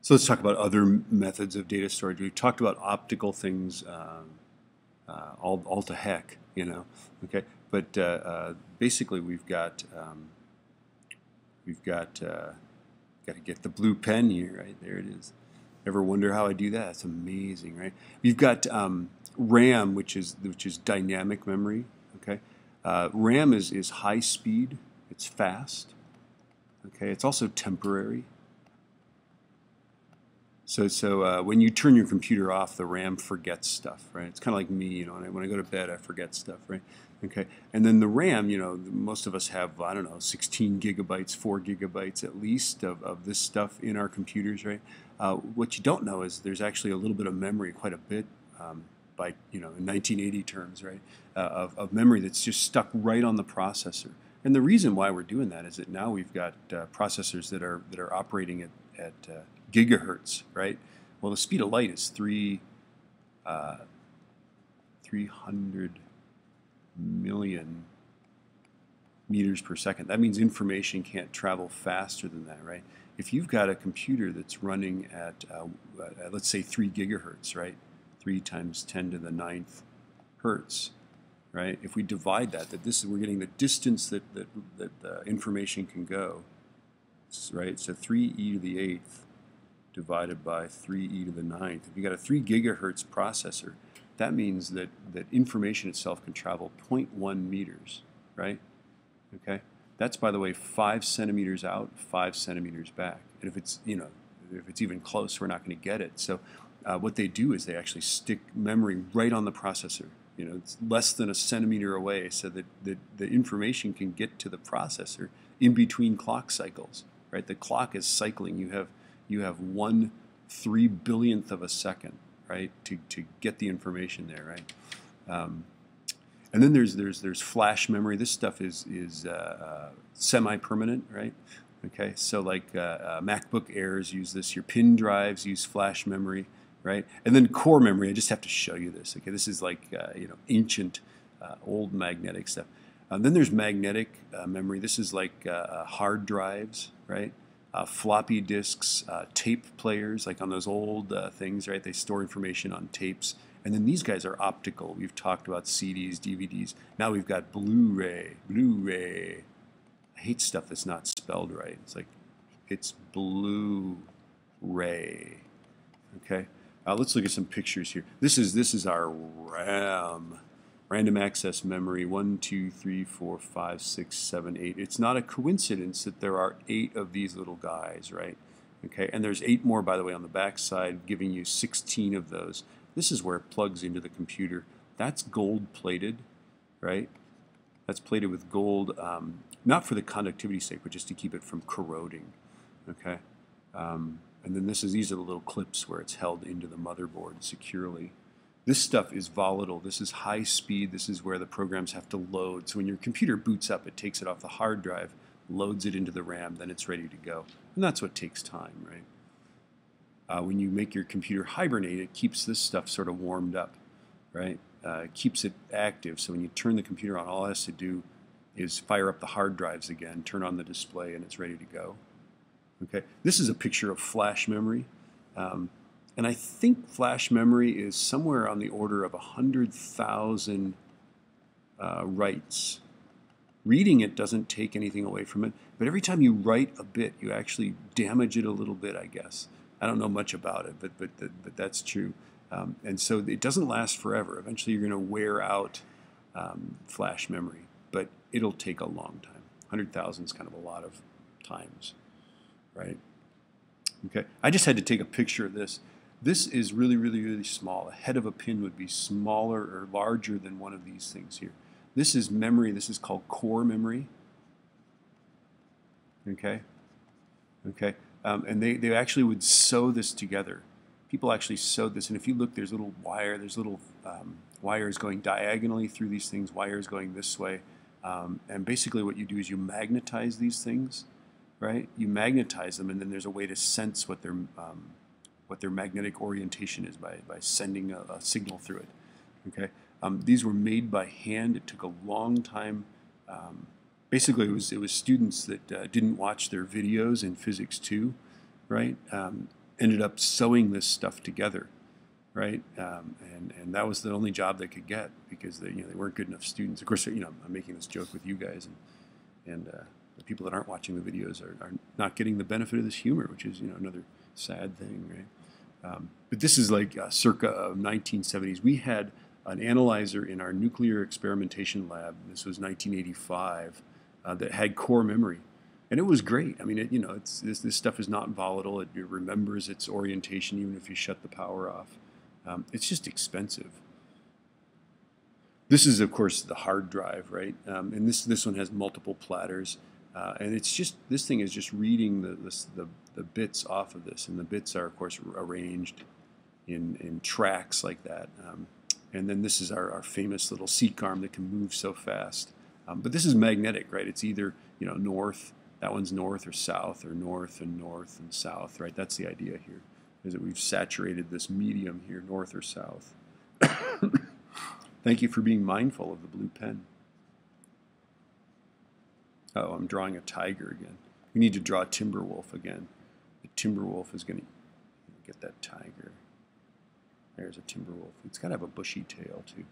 So let's talk about other methods of data storage. We've talked about optical things, all to heck, you know. Okay, but basically got to get the blue pen here, right? There it is. Ever wonder how I do that? It's amazing, right? We've got RAM, which is dynamic memory. Okay, RAM is high speed. It's fast. Okay, it's also temporary. So when you turn your computer off, the RAM forgets stuff, right? It's kind of like me, you know. When I go to bed, I forget stuff, right? Okay, and then the RAM, you know, most of us have, I don't know, 16 gigabytes, 4 gigabytes at least of this stuff in our computers, right? What you don't know is there's actually a little bit of memory, quite a bit, by, you know, in 1980 terms, right, of memory that's just stuck right on the processor. And the reason why we're doing that is that now we've got processors that are operating at gigahertz, right? Well, the speed of light is 300 million meters per second. That means information can't travel faster than that, right? If you've got a computer that's running at let's say 3 gigahertz, right? 3 times 10 to the 9th hertz, right? If we divide that we're getting the distance that the information can go, right? So 3e to the 8th divided by 3e to the 9th. If you got a 3 gigahertz processor, that means that information itself can travel 0.1 meters, right? Okay, that's, by the way, 5 centimeters out, 5 centimeters back. And if it's, you know, if it's even close, we're not going to get it. So what they do is they actually stick memory right on the processor. You know, it's less than a centimeter away, so that the information can get to the processor in between clock cycles, right? The clock is cycling. You have 1/3 billionth of a second, right, to get the information there, right? And then there's flash memory. This stuff is semi-permanent, right? Okay, so like MacBook Airs use this. Your pin drives use flash memory, right? And then core memory. I just have to show you this. Okay, this is like you know, ancient, old magnetic stuff. Then there's magnetic memory. This is like hard drives, right? Floppy disks, tape players, like on those old things, right? They store information on tapes. And then these guys are optical. We've talked about CDs, DVDs. Now we've got Blu-ray. I hate stuff that's not spelled right. It's Blu-ray. Okay. Let's look at some pictures here. This is our RAM. Random access memory, 1, 2, 3, 4, 5, 6, 7, 8. It's not a coincidence that there are 8 of these little guys, right? Okay, and there's 8 more, by the way, on the back side, giving you 16 of those. This is where it plugs into the computer. That's gold-plated, right? That's plated with gold, not for the conductivity sake, but just to keep it from corroding, okay? And then these are the little clips where it's held into the motherboard securely. This stuff is volatile. This is high speed. This is where the programs have to load. So when your computer boots up, it takes it off the hard drive, loads it into the RAM, then it's ready to go. And that's what takes time, right? When you make your computer hibernate, it keeps this stuff sort of warmed up, right? It keeps it active. So when you turn the computer on, all it has to do is fire up the hard drives again, turn on the display, and it's ready to go. Okay. This is a picture of flash memory. And I think flash memory is somewhere on the order of 100,000 writes. Reading it doesn't take anything away from it, but every time you write a bit, you actually damage it a little bit, I guess. I don't know much about it, but that's true. And so it doesn't last forever. Eventually you're going to wear out flash memory, but it'll take a long time. 100,000 is kind of a lot of times, right? Okay, I just had to take a picture of this. This is really, really, really small. A head of a pin would be smaller or larger than one of these things here. This is memory. This is called core memory. Okay? Okay? And they actually would sew this together. People actually sewed this. And if you look, there's little wires going diagonally through these things, wires going this way. And basically what you do is you magnetize these things, right? You magnetize them, and then there's a way to sense what their magnetic orientation is by sending a signal through it. Okay, these were made by hand. It took a long time. Basically, it was students that didn't watch their videos in Physics 2, right? ended up sewing this stuff together, right? And that was the only job they could get because they weren't good enough students. Of course, I'm making this joke with you guys, and the people that aren't watching the videos are not getting the benefit of this humor, which is another sad thing, right? But this is like circa 1970s. We had an analyzer in our nuclear experimentation lab. This was 1985 that had core memory. And it was great. I mean, this stuff is not volatile. It remembers its orientation even if you shut the power off. It's just expensive. This is, of course, the hard drive, right? And this one has multiple platters. And it's just, this thing is just reading the bits off of this. And the bits are, of course, arranged in tracks like that. And then this is our famous little seek arm that can move so fast. But this is magnetic, right? It's either, north. That one's north or south, or north and south, right? That's the idea here, is that we've saturated this medium here, north or south. Thank you for being mindful of the blue pen. Oh, I'm drawing a tiger again. We need to draw a timber wolf again. The timber wolf is going to get that tiger. There's a timber wolf. It's got to have a bushy tail, too.